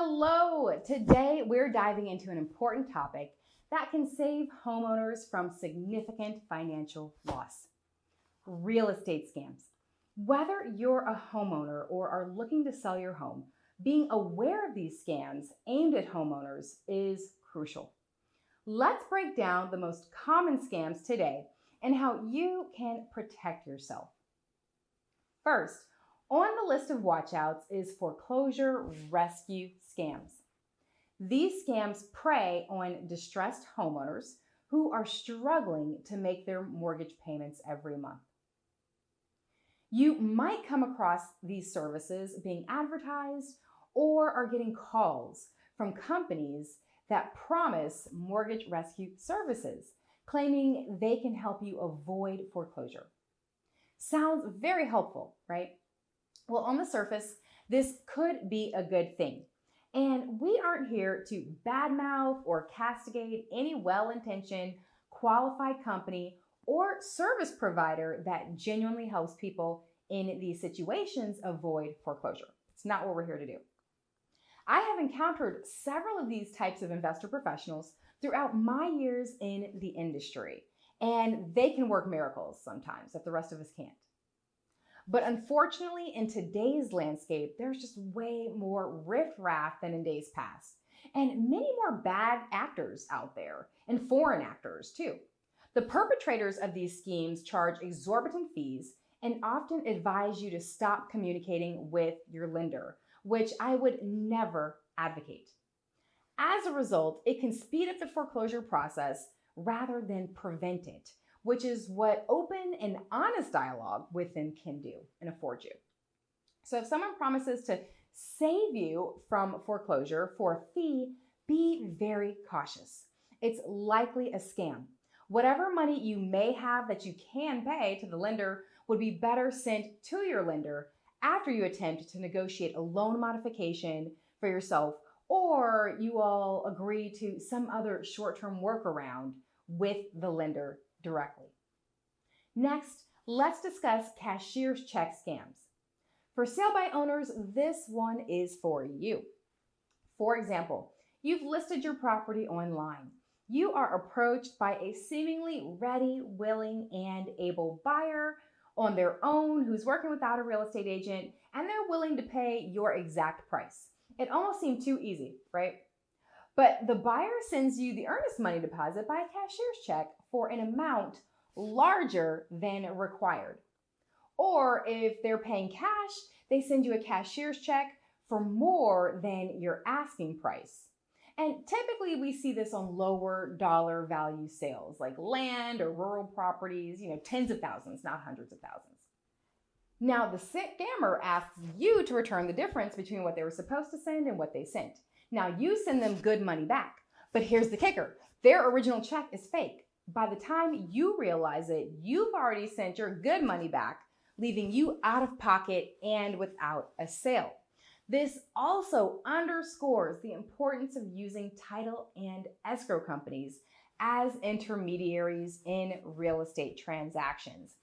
Hello! Today we're diving into an important topic that can save homeowners from significant financial loss. Real estate scams. Whether you're a homeowner or are looking to sell your home, being aware of these scams aimed at homeowners is crucial. Let's break down the most common scams today and how you can protect yourself. First, on the list of watchouts is foreclosure rescue scams. These scams prey on distressed homeowners who are struggling to make their mortgage payments every month. You might come across these services being advertised or are getting calls from companies that promise mortgage rescue services, claiming they can help you avoid foreclosure. Sounds very helpful, right? Well, on the surface, this could be a good thing. And we aren't here to badmouth or castigate any well-intentioned, qualified company or service provider that genuinely helps people in these situations avoid foreclosure. It's not what we're here to do. I have encountered several of these types of investor professionals throughout my years in the industry, and they can work miracles sometimes that the rest of us can't. But unfortunately, in today's landscape, there's just way more riffraff than in days past, and many more bad actors out there, and foreign actors too. The perpetrators of these schemes charge exorbitant fees and often advise you to stop communicating with your lender, which I would never advocate. As a result, it can speed up the foreclosure process rather than prevent it, which is what open and honest dialogue with them can do and afford you. So if someone promises to save you from foreclosure for a fee, be very cautious. It's likely a scam. Whatever money you may have that you can pay to the lender would be better sent to your lender after you attempt to negotiate a loan modification for yourself, or you all agree to some other short-term workaround with the lender directly. Next, let's discuss cashier's check scams. For sale by owners, this one is for you. For example, you've listed your property online. You are approached by a seemingly ready, willing, and able buyer on their own who's working without a real estate agent, and they're willing to pay your exact price. It almost seemed too easy, right? But the buyer sends you the earnest money deposit by a cashier's check for an amount larger than required. Or if they're paying cash, they send you a cashier's check for more than your asking price. And typically we see this on lower dollar value sales like land or rural properties, tens of thousands, not hundreds of thousands. Now the scammer asks you to return the difference between what they were supposed to send and what they sent. Now you send them good money back, but here's the kicker. Their original check is fake. By the time you realize it, you've already sent your good money back, leaving you out of pocket and without a sale. This also underscores the importance of using title and escrow companies as intermediaries in real estate transactions,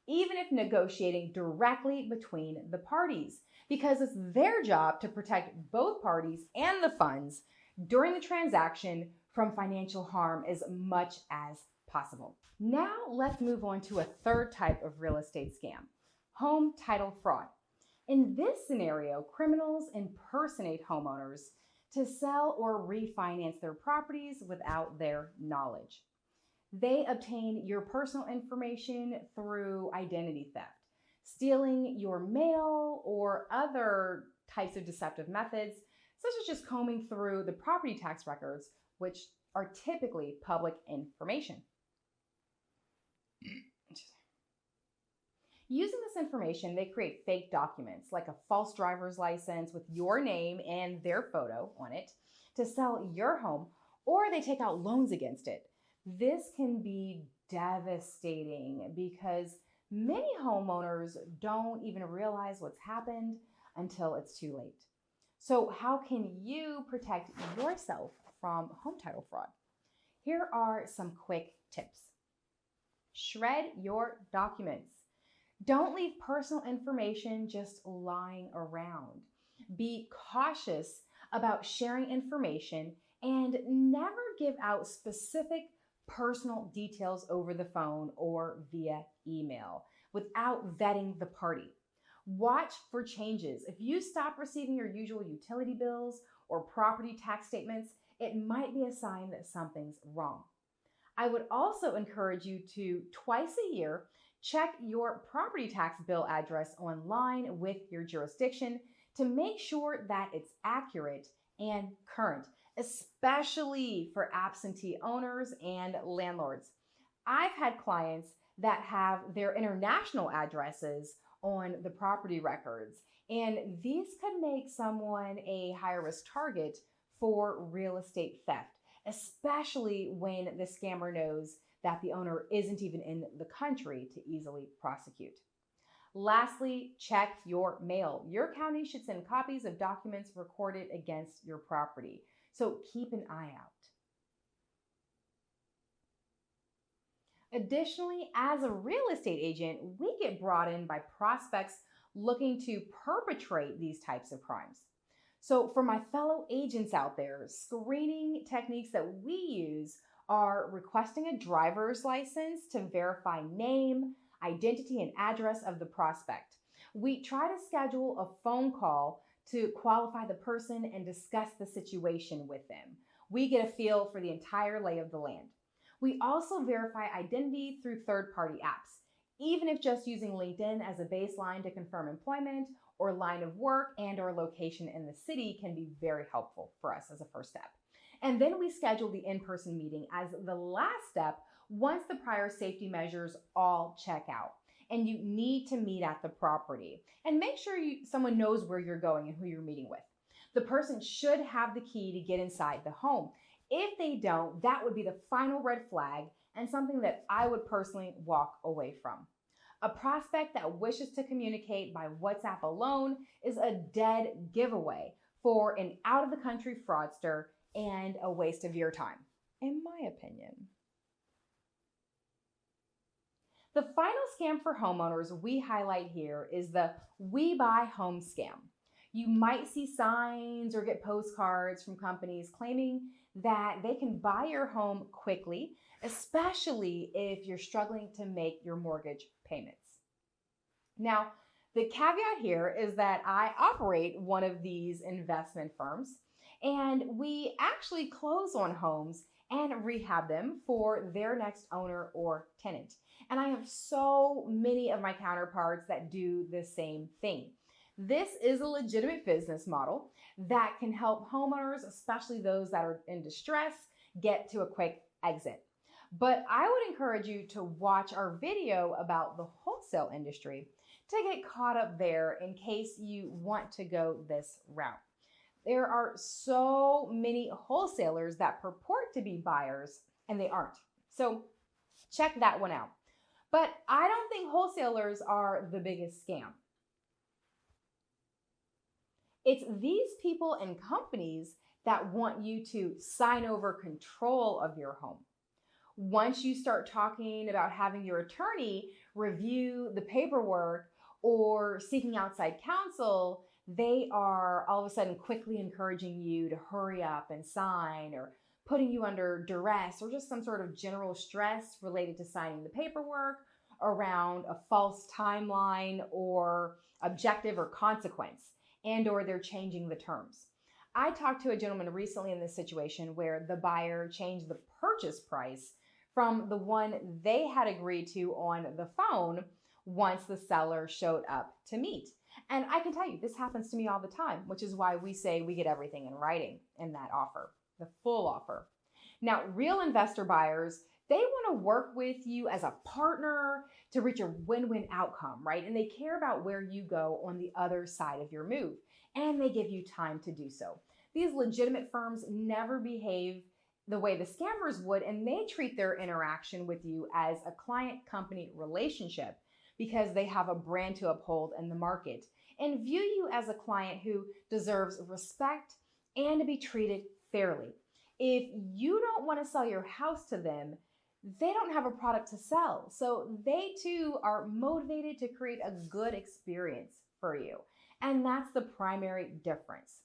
even if negotiating directly between the parties, because it's their job to protect both parties and the funds during the transaction from financial harm as much as possible. Now let's move on to a third type of real estate scam, home title fraud. In this scenario, criminals impersonate homeowners to sell or refinance their properties without their knowledge. They obtain your personal information through identity theft, stealing your mail or other types of deceptive methods, such as just combing through the property tax records, which are typically public information. Using this information, they create fake documents like a false driver's license with your name and their photo on it to sell your home, or they take out loans against it. This can be devastating because many homeowners don't even realize what's happened until it's too late. So how can you protect yourself from home title fraud? Here are some quick tips. Shred your documents. Don't leave personal information just lying around. Be cautious about sharing information and never give out specific personal details over the phone or via email without vetting the party. Watch for changes. If you stop receiving your usual utility bills or property tax statements, it might be a sign that something's wrong. I would also encourage you to, twice a year, check your property tax bill address online with your jurisdiction to make sure that it's accurate and current, especially for absentee owners and landlords. I've had clients that have their international addresses on the property records, and these could make someone a high-risk target for real estate theft, especially when the scammer knows that the owner isn't even in the country to easily prosecute. Lastly, check your mail. Your county should send copies of documents recorded against your property, so keep an eye out. Additionally, as a real estate agent, we get brought in by prospects looking to perpetrate these types of crimes. So for my fellow agents out there, screening techniques that we use are requesting a driver's license to verify name, identity, and address of the prospect. We try to schedule a phone call to qualify the person and discuss the situation with them. We get a feel for the entire lay of the land. We also verify identity through third-party apps, even if just using LinkedIn as a baseline to confirm employment or line of work and or location in the city can be very helpful for us as a first step. And then we schedule the in-person meeting as the last step once the prior safety measures all check out. And you need to meet at the property and make sure someone knows where you're going and who you're meeting with. The person should have the key to get inside the home. If they don't, that would be the final red flag and something that I would personally walk away from. A prospect that wishes to communicate by WhatsApp alone is a dead giveaway for an out-of-the-country fraudster and a waste of your time, in my opinion. The final scam for homeowners we highlight here is the We Buy Home scam. You might see signs or get postcards from companies claiming that they can buy your home quickly, especially if you're struggling to make your mortgage payments. Now, the caveat here is that I operate one of these investment firms, and we actually close on homes and rehab them for their next owner or tenant. And I have so many of my counterparts that do the same thing. This is a legitimate business model that can help homeowners, especially those that are in distress, get to a quick exit. But I would encourage you to watch our video about the wholesale industry to get caught up there in case you want to go this route. There are so many wholesalers that purport to be buyers and they aren't. So check that one out. But I don't think wholesalers are the biggest scam. It's these people and companies that want you to sign over control of your home. Once you start talking about having your attorney review the paperwork or seeking outside counsel, they are all of a sudden quickly encouraging you to hurry up and sign, or putting you under duress or just some sort of general stress related to signing the paperwork around a false timeline or objective or consequence, and or they're changing the terms. I talked to a gentleman recently in this situation where the buyer changed the purchase price from the one they had agreed to on the phone once the seller showed up to meet. And I can tell you, this happens to me all the time, which is why we say we get everything in writing in that offer, the full offer. Now, real investor buyers, they want to work with you as a partner to reach a win-win outcome, right? And they care about where you go on the other side of your move, and they give you time to do so. These legitimate firms never behave the way the scammers would, and they treat their interaction with you as a client-company relationship because they have a brand to uphold in the market and view you as a client who deserves respect and to be treated fairly. If you don't want to sell your house to them, they don't have a product to sell. So they too are motivated to create a good experience for you. And that's the primary difference.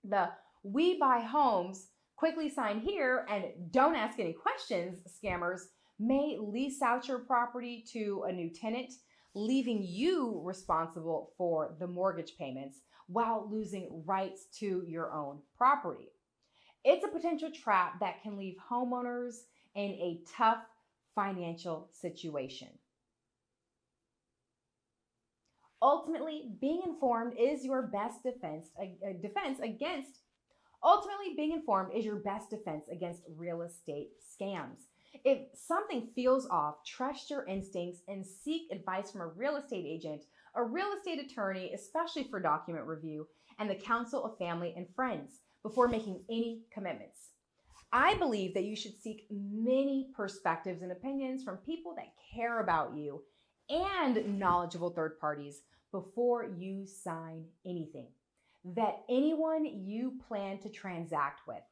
The We buy homes, quickly sign here, and don't ask any questions, scammers may lease out your property to a new tenant, leaving you responsible for the mortgage payments while losing rights to your own property. It's a potential trap that can leave homeowners in a tough financial situation. Ultimately, being informed is your best defense against real estate scams. If something feels off, trust your instincts and seek advice from a real estate agent, a real estate attorney, especially for document review, and the counsel of family and friends before making any commitments. I believe that you should seek many perspectives and opinions from people that care about you and knowledgeable third parties before you sign anything. Vet anyone you plan to transact with.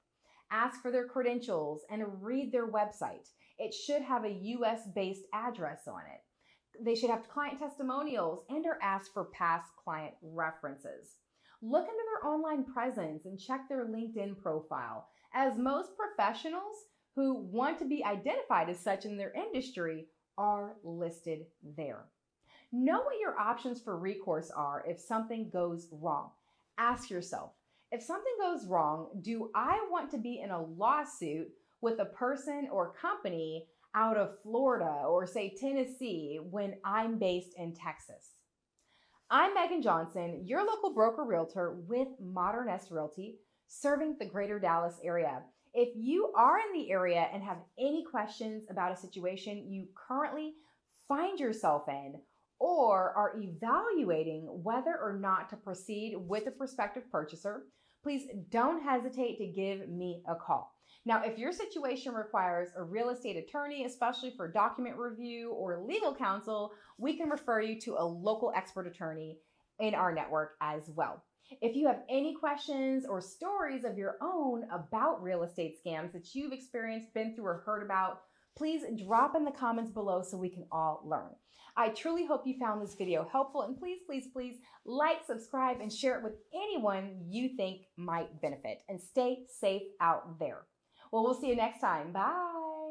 Ask for their credentials and read their website. It should have a US-based address on it. They should have client testimonials and/or ask for past client references. Look into their online presence and check their LinkedIn profile, as most professionals who want to be identified as such in their industry are listed there. Know what your options for recourse are if something goes wrong. Ask yourself, if something goes wrong, do I want to be in a lawsuit with a person or company out of Florida or say Tennessee when I'm based in Texas? I'm Megan Johnson, your local broker realtor with Modernest Realty, serving the greater Dallas area. If you are in the area and have any questions about a situation you currently find yourself in, or are evaluating whether or not to proceed with a prospective purchaser, please don't hesitate to give me a call. Now, if your situation requires a real estate attorney, especially for document review or legal counsel, we can refer you to a local expert attorney in our network as well. If you have any questions or stories of your own about real estate scams that you've experienced, been through, or heard about, please drop in the comments below so we can all learn. I truly hope you found this video helpful, and please, please, please like, subscribe, and share it with anyone you think might benefit. And stay safe out there. Well, we'll see you next time. Bye.